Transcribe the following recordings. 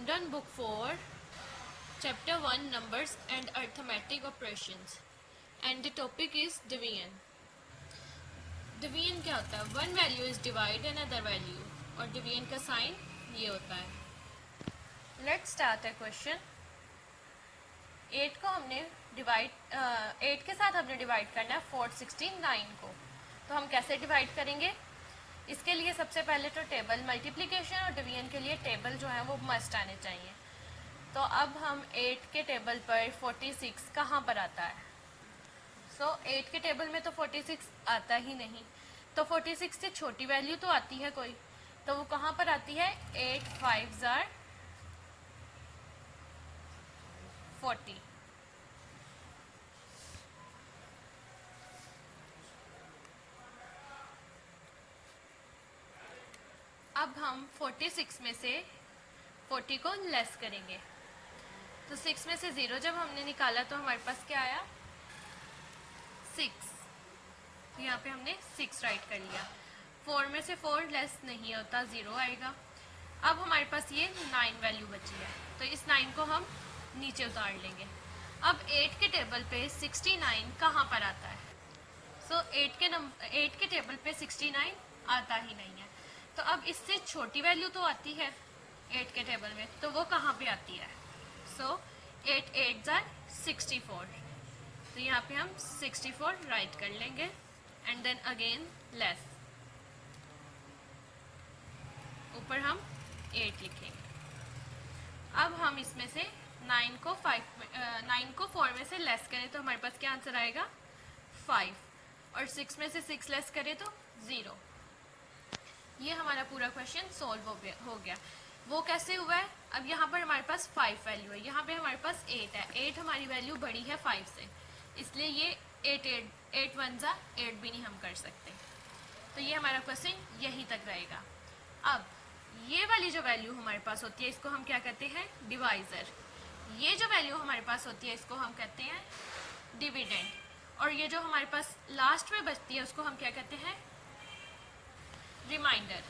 Simran, book 4, chapter 1, numbers and arithmetic operations, and the topic is division. Division क्या होता है? One value is divide another value, और division का sign ये होता है. Let's start a question. 8 को हमने डिवाइड 8 के साथ हमने डिवाइड करना है 469 को. तो हम कैसे डिवाइड करेंगे? इसके लिए सबसे पहले तो टेबल, मल्टीप्लिकेशन और डिवीजन के लिए टेबल जो है वो मस्ट आने चाहिए. तो अब हम 8 के टेबल पर 46 कहाँ पर आता है? 8 के टेबल में तो 46 आता ही नहीं. तो 46 से छोटी वैल्यू तो आती है कोई, तो वो कहाँ पर आती है? 8 5 जार 40. अब हम 46 में से 40 को लेस करेंगे. तो 6 में से 0 जब हमने निकाला तो हमारे पास क्या आया? 6. तो यहाँ पे हमने 6 राइट कर लिया. 4 में से 4 लेस नहीं होता, 0 आएगा. अब हमारे पास ये 9 वैल्यू बची है, तो इस 9 को हम नीचे उतार लेंगे. अब 8 के टेबल पे 69 कहाँ पर आता है? 8 के टेबल पे 69 आता ही नहीं है. तो अब इससे छोटी वैल्यू तो आती है 8 के टेबल में, तो वो कहाँ पे आती है? 8 8 जार 64. तो यहाँ पे हम 64 राइट कर लेंगे एंड देन अगेन लेस. ऊपर हम 8 लिखेंगे. अब हम इसमें से 9 को 4 में से लेस करें तो हमारे पास क्या आंसर आएगा? 5. और 6 में से 6 लेस करें तो 0. ये हमारा पूरा क्वेश्चन सॉल्व हो गया. वो कैसे हुआ है? अब यहाँ पर हमारे पास 5 वैल्यू है, यहाँ पे हमारे पास 8 है. 8 हमारी वैल्यू बड़ी है 5 से, इसलिए ये 8 1 जा 8 भी नहीं हम कर सकते. तो ये हमारा क्वेश्चन यहीं तक रहेगा. अब ये वाली जो वैल्यू हमारे पास होती है इसको हम क्या कहते हैं? डिवाइजर. ये जो वैल्यू हमारे पास होती है इसको हम कहते हैं डिविडेंड. और ये जो हमारे पास लास्ट में बचती है उसको हम क्या कहते हैं? रिमाइंडर.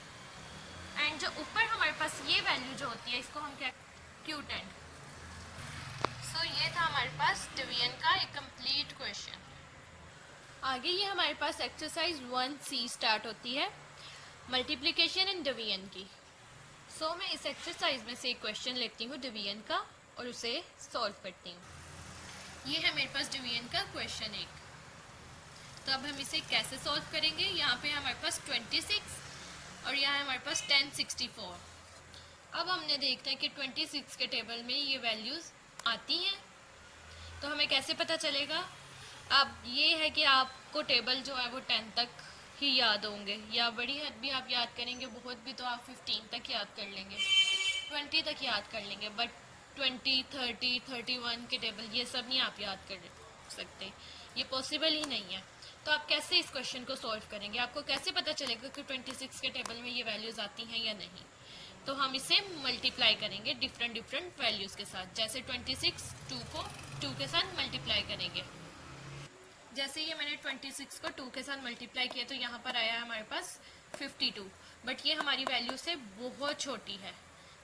एंड जो ऊपर हमारे पास ये वैल्यू जो होती है इसको हम क्या? क्यूटेंड. ये था हमारे पास डिवीजन का एक कंप्लीट क्वेश्चन. आगे ये हमारे पास एक्सरसाइज 1C स्टार्ट होती है, मल्टीप्लिकेशन एंड डिवीजन की. मैं इस एक्सरसाइज में से एक क्वेश्चन लेती हूँ डिवीजन का और उसे सॉल्व करती हूँ. ये है मेरे पास डिवीजन का क्वेश्चन 1. तो अब हम इसे कैसे सॉल्व करेंगे? यहाँ पे हमारे पास 26 और यहाँ है हमारे पास 1064. अब हमने देखना है कि 26 के टेबल में ये वैल्यूज़ आती हैं, तो हमें कैसे पता चलेगा? अब ये है कि आपको टेबल जो है वो 10 तक ही याद होंगे, या बड़ी हद भी आप याद करेंगे, बहुत भी तो आप 15 तक याद कर लेंगे, 20 तक याद कर लेंगे. बट 20 30 31 के टेबल ये सब नहीं आप याद कर सकते, ये पॉसिबल ही नहीं है. तो आप कैसे इस क्वेश्चन को सॉल्व करेंगे? आपको कैसे पता चलेगा कि 26 के टेबल में ये वैल्यूज़ आती हैं या नहीं? तो हम इसे मल्टीप्लाई करेंगे डिफरेंट वैल्यूज़ के साथ. जैसे 26 2 को 2 के साथ मल्टीप्लाई करेंगे. जैसे ये मैंने 26 को 2 के साथ मल्टीप्लाई किया तो यहाँ पर आया हमारे पास 52. बट ये हमारी वैल्यू से बहुत छोटी है,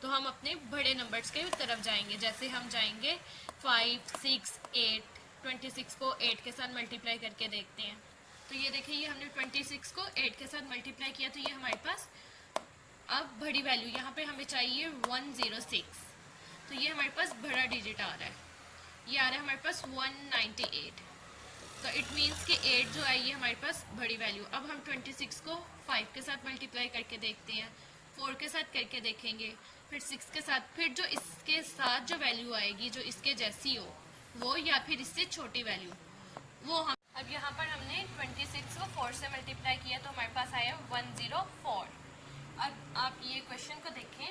तो हम अपने बड़े नंबर्स के तरफ जाएंगे. जैसे हम जाएंगे 5 6 8. 26 को 8 के साथ मल्टीप्लाई करके देखते हैं. तो ये देखिए, ये हमने 26 को 8 के साथ मल्टीप्लाई किया, तो ये हमारे पास अब बड़ी वैल्यू यहाँ पे हमें चाहिए 106. तो ये हमारे पास बड़ा डिजिट आ रहा है, ये आ रहा है हमारे पास 198. तो इट मीन्स कि 8 जो है ये हमारे पास बड़ी वैल्यू. अब हम 26 को 5 के साथ मल्टीप्लाई करके देखते हैं, 4 के साथ करके देखेंगे, फिर 6 के साथ, फिर जो इसके साथ जो वैल्यू आएगी जो इसके जैसी हो वो, या फिर इससे छोटी वैल्यू वो हम. अब यहाँ पर हमने 26 को 4 से मल्टीप्लाई किया तो हमारे पास आया 104. अब आप ये क्वेश्चन को देखें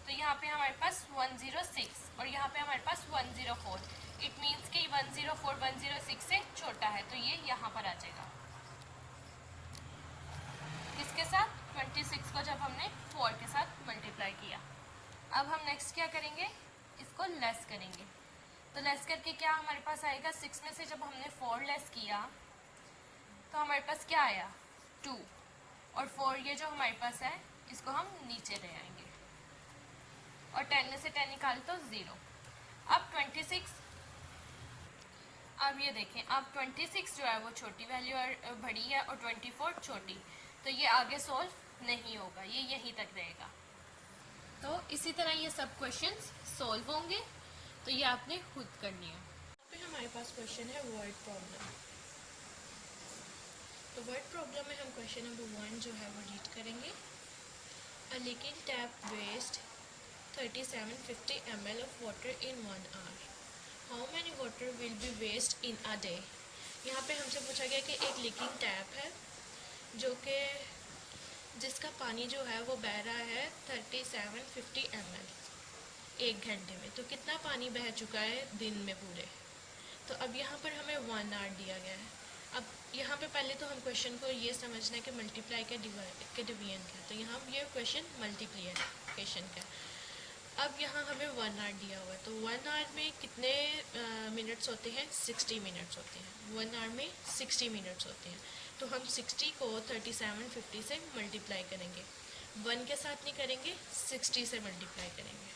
तो यहाँ पे हमारे पास 106 और यहाँ पे हमारे पास 104. इट मीन्स कि 104 106 से छोटा है, तो ये यहाँ पर आ जाएगा. किसके साथ? 26 को जब हमने 4 के साथ मल्टीप्लाई किया. अब हम नेक्स्ट क्या करेंगे? इसको लेस करेंगे. तो लेस करके क्या हमारे पास आएगा? 6 में से जब हमने 4 लेस किया तो हमारे पास क्या आया? 2. और 4 ये जो हमारे पास है इसको हम नीचे ले आएंगे. और 10 में से 10 निकाल तो 0। अब 26, अब ये देखें, अब 26 जो है वो छोटी वैल्यू और बड़ी है और 24 छोटी, तो ये आगे सोल्व नहीं होगा, ये यहीं तक रहेगा। तो इसी तरह ये सब क्वेश्चंस सोल्व होंगे, तो ये आपने खुद करनी है। यहाँ पे हमारे पास क्वेश्चन है वर्ड प्रॉब्लम। तो वर्ड प्रॉब्लम में हम क्वेश्चन नंबर 1 जो है वो रीड करेंगे। A leaking tap waste 3750 ml of water in 1 hour. How many water will be waste in a day? यहाँ पे हमसे पूछा गया कि एक लीकिंग टैप है जो कि जिसका पानी जो है वो बह रहा है 3750 ml एक घंटे में। तो कितना पानी बह चुका है दिन में पूरे। तो अब यहाँ पर हमें 1 आवर दिया गया है। अब यहाँ पे पहले तो हम क्वेश्चन को ये समझना है कि मल्टीप्लाई का डिवीजन का। तो यहाँ ये क्वेश्चन मल्टीप्लिकेशन का। अब यहाँ हमें 1 आवर दिया हुआ है, तो 1 आवर में कितने मिनट्स होते हैं? 60 मिनट्स होते हैं। 1 आवर में 60 मिनट्स होते हैं। तो हम 60 को 3750 से मल्टीप्लाई करेंगे। 1 के साथ नहीं करेंगे, 60 से मल्टीप्लाई करेंगे।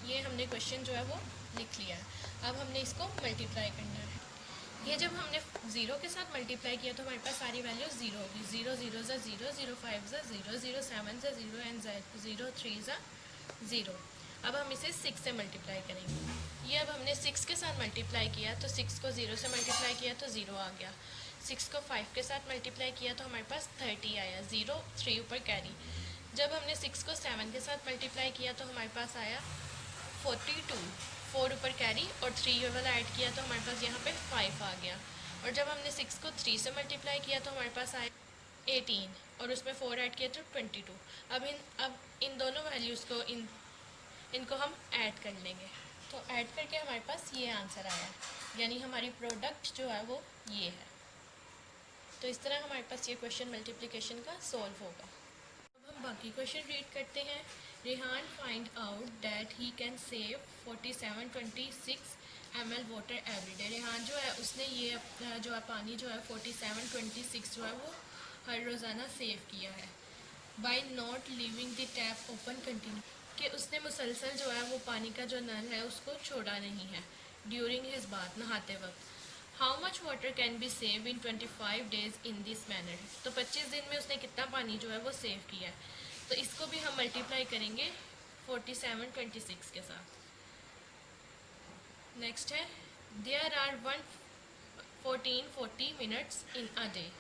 ये हमने क्वेश्चन जो है वो लिख लिया है। अब हमने इसको मल्टीप्लाई करना है। ये जब हमने 0 के साथ मल्टीप्लाई किया तो हमारे पास सारी वैल्यू 0 होगी। 0 0 ज़ा 0, 0 5 ज़ा 0, 0 7 ज़ा 0 एंड 0 3 ज़ा 0। अब हम इसे 6 से मल्टीप्लाई करेंगे। ये अब हमने 6 के साथ मल्टीप्लाई किया तो 6 को 0 से मल्टीप्लाई किया तो 0 आ गया। 6 को 5 के साथ मल्टीप्लाई किया तो हमारे पास 30 आया। 0 3 ऊपर कैरी। जब हमने 6 को 7 के साथ मल्टीप्लाई किया तो हमारे पास आया 42, 4 ऊपर कैरी और 3 वाला ऐड किया तो हमारे पास यहाँ पे 5 आ गया। और जब हमने 6 को 3 से मल्टीप्लाई किया तो हमारे पास आया 18 और उसमें 4 ऐड किया तो 22। अब इन दोनों वैल्यूज़ को इनको हम ऐड कर लेंगे। तो ऐड करके हमारे पास ये आंसर आया, यानी हमारी प्रोडक्ट जो है वो ये है। तो इस तरह हमारे पास ये क्वेश्चन मल्टीप्लिकेशन का सॉल्व होगा। अब हम बाकी क्वेश्चन रीड करते हैं। Rehan find out that he can save 4726 ml water everyday. Rehan जो है उसने ये अपना जो है पानी जो है 4726 जो है वो हर रोज़ाना सेव किया है। By not leaving the tap open continue, कि उसने मुसलसल जो है वो पानी का जो नल है उसको छोड़ा नहीं है ड्यूरिंग हिज बाथ, नहाते वक्त। How much water can be save in 25 days in this manner. तो 25 दिन में उसने कितना पानी जो है वो सेव किया है। तो इसको भी हम मल्टीप्लाई करेंगे 4726 के साथ। नेक्स्ट है there are 1440 minutes in a day.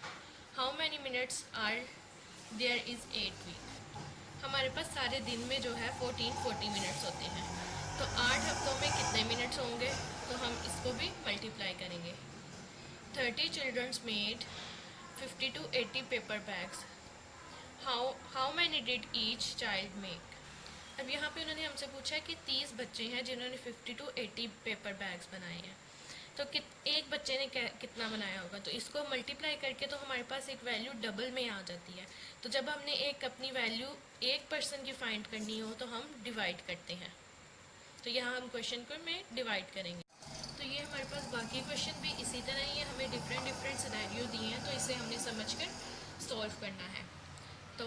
How many minutes are there is 8 week. हमारे पास सारे दिन में जो है 1440 मिनट्स होते हैं। तो 8 हफ्तों में कितने मिनट्स होंगे? तो हम इसको भी मल्टीप्लाई करेंगे। 30 childrens made 50 to 80 paper bags. How many did each child make. अब यहाँ पे उन्होंने हमसे पूछा है कि 30 बच्चे हैं जिन्होंने 50 to 80 पेपर बैग्स बनाए हैं। तो एक बच्चे ने कितना बनाया होगा? तो इसको मल्टीप्लाई करके तो हमारे पास एक वैल्यू डबल में आ जाती है। तो जब हमने एक अपनी वैल्यू एक पर्सन की फाइंड करनी हो तो हम डिवाइड करते हैं। तो यहाँ हम क्वेश्चन को में डिवाइड करेंगे। तो ये हमारे पास बाकी क्वेश्चन भी इसी तरह ही है। हमें डिफरेंट सिनेरियो दिए हैं तो इसे हमने समझकर सॉल्व करना है। तो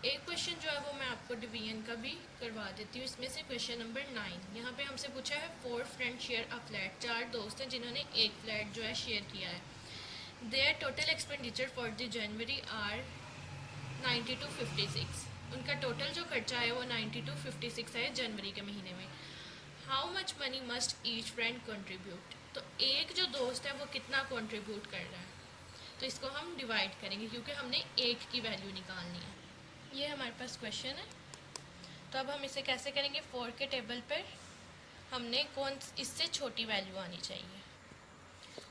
एक क्वेश्चन जो है वो मैं आपको डिवीजन का भी करवा देती हूँ। इसमें से क्वेश्चन नंबर 9, यहाँ पे हमसे पूछा है 4 फ्रेंड शेयर अ फ्लैट। 4 दोस्त हैं जिन्होंने एक फ्लैट जो है शेयर किया है। Their total expenditure for the January are 90 to 56। उनका टोटल जो खर्चा है वो 90 to 56 है जनवरी के महीने में। How much money must each friend contribute. तो एक जो दोस्त है वो कितना कंट्रीब्यूट कर रहा है? तो इसको हम डिवाइड करेंगे क्योंकि हमने एक की वैल्यू निकालनी है। ये हमारे पास क्वेश्चन है। तो अब हम इसे कैसे करेंगे? 4 के टेबल पर हमने इससे छोटी वैल्यू आनी चाहिए।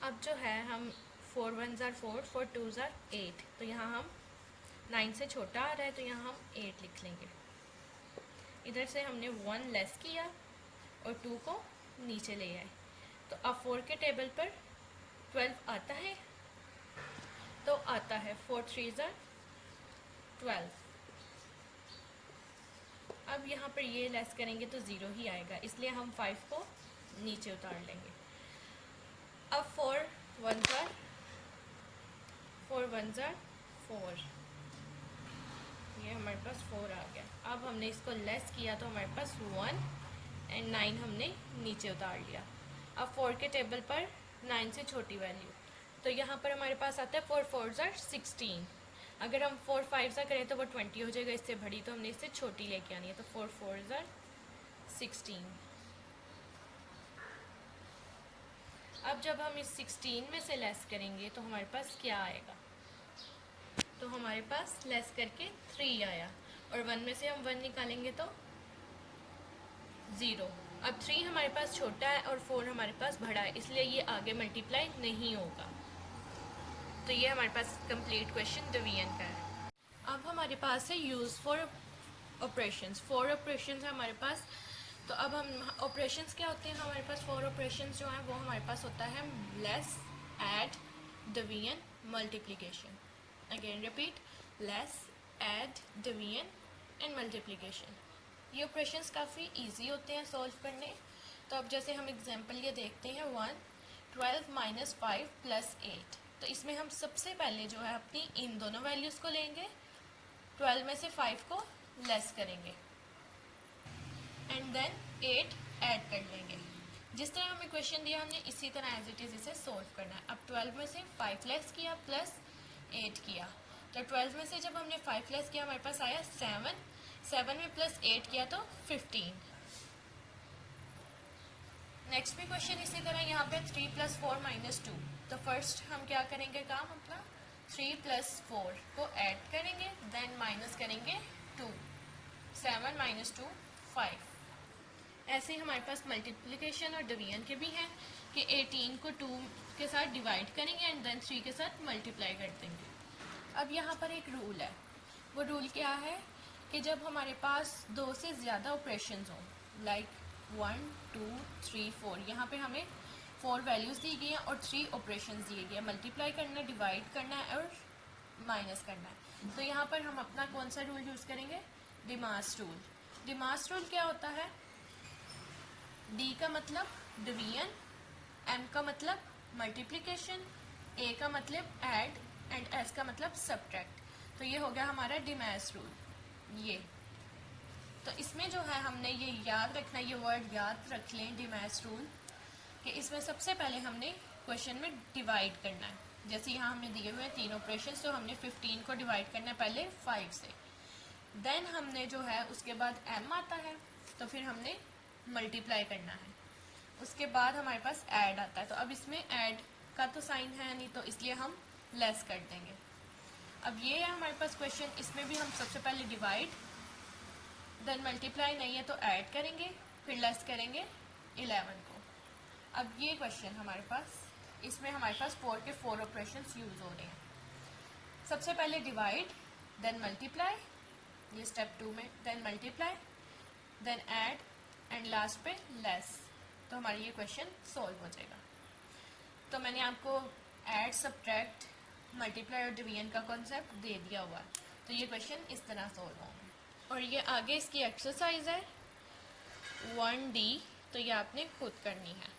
अब जो है हम 4 1 ज़ार 4, 4 2 ज़ार 8। तो यहाँ हम 9 से छोटा आ रहा है तो यहाँ हम 8 लिख लेंगे। इधर से हमने 1 लेस किया और 2 को नीचे ले आए। तो अब 4 के टेबल पर 12 आता है, तो आता है 4 3 ज़ार 12। अब यहाँ पर ये लेस करेंगे तो 0 ही आएगा, इसलिए हम 5 को नीचे उतार लेंगे। अब 4 1 ज़ार 4, ये हमारे पास 4 आ गया। अब हमने इसको लेस किया तो हमारे पास 1 एंड 9 हमने नीचे उतार लिया। अब 4 के टेबल पर 9 से छोटी वैल्यू, तो यहाँ पर हमारे पास आता है 4 4s are 16। अगर हम 4 5s करें तो वो 20 हो जाएगा, इससे बड़ी, तो हमने इससे छोटी लेके आनी है, तो 4 4s are 16। अब जब हम इस 16 में से लेस करेंगे तो हमारे पास क्या आएगा, तो हमारे पास लेस करके 3 आया, और 1 में से हम 1 निकालेंगे तो 0। अब 3 हमारे पास छोटा है और 4 हमारे पास बड़ा है, इसलिए ये आगे मल्टीप्लाई नहीं होगा। तो ये हमारे पास कंप्लीट क्वेश्चन डिवीजन का है। अब हमारे पास है यूज़ फॉर ऑपरेशंस। 4 ऑपरेशंस है हमारे पास। तो अब हम ऑपरेशंस क्या होते हैं हमारे पास, 4 ऑपरेशंस जो हैं वो हमारे पास होता है less, add, division, multiplication. Again repeat, less, add, division and multiplication. ये ऑपरेशंस काफ़ी इजी होते हैं सॉल्व करने। तो अब जैसे हम एग्जांपल ये देखते हैं 1 12 - 5 + 8। तो इसमें हम सबसे पहले जो है अपनी इन दोनों वैल्यूज़ को लेंगे, 12 में से 5 को लेस करेंगे एंड देन 8 ऐड कर लेंगे। जिस तरह हमें क्वेश्चन दिया हमने इसी तरह एज इट इज़ इसे सोल्व करना है। अब 12 में से 5 लेस किया प्लस 8 किया, तो 12 में से जब हमने 5 लेस किया हमारे पास आया 7, 7 में प्लस 8 किया तो 15। नेक्स्ट भी क्वेश्चन इसी तरह, यहाँ पे 3 + 4 - 2। तो फर्स्ट हम क्या करेंगे काम अपना, 3 + 4 को ऐड करेंगे, देन माइनस करेंगे 2, 7 - 2 5। ऐसे ही हमारे पास मल्टीप्लिकेशन और डिवीजन के भी हैं कि 18 को 2 के साथ डिवाइड करेंगे एंड देन 3 के साथ मल्टीप्लाई कर देंगे। अब यहाँ पर एक रूल है, वो रूल क्या है कि जब हमारे पास 2 से ज़्यादा ऑपरेशंस हों, लाइक 1 2 3 4, यहाँ पे हमें 4 वैल्यूज़ दी गई हैं और 3 ऑपरेशंस दिए गए हैं, मल्टीप्लाई करना है, डिवाइड करना है और माइनस करना है। तो यहाँ पर हम अपना कौन सा रूल यूज़ करेंगे, डिमास रूल। डिमास रूल क्या होता है, डी का मतलब डिवीजन, एम का मतलब मल्टीप्लिकेशन, ए का मतलब ऐड एंड एस का मतलब सब्ट्रैक्ट। तो ये हो गया हमारा डिमास रूल। ये तो इसमें जो है हमने ये याद रखना, ये वर्ड याद रख लें डिमास रूल, कि इसमें सबसे पहले हमने क्वेश्चन में डिवाइड करना है। जैसे यहाँ हमने दिए हुए हैं 3 ऑपरेशन, तो हमने 15 को डिवाइड करना है पहले 5 से, देन हमने जो है उसके बाद m आता है, तो फिर हमने मल्टीप्लाई करना है, उसके बाद हमारे पास ऐड आता है। तो अब इसमें ऐड का तो साइन है नहीं, तो इसलिए हम लेस कर देंगे। अब ये है हमारे पास क्वेश्चन, इसमें भी हम सबसे पहले डिवाइड, देन मल्टीप्लाई नहीं है तो ऐड करेंगे, फिर लेस करेंगे 11 को। अब ये क्वेश्चन हमारे पास, इसमें हमारे पास 4 के 4 ऑपरेशंस यूज़ हो रहे हैं। सबसे पहले डिवाइड, देन मल्टीप्लाई, ये स्टेप 2 में, then multiply, then add and last पे लेस। तो हमारा ये क्वेश्चन सॉल्व हो जाएगा। तो मैंने आपको ऐड, सब्ट्रैक्ट, मल्टीप्लाई और डिवीजन का कॉन्सेप्ट दे दिया हुआ है, तो ये क्वेश्चन इस तरह सॉल्व होंगे। और ये आगे इसकी एक्सरसाइज है 1D, तो ये आपने खुद करनी है।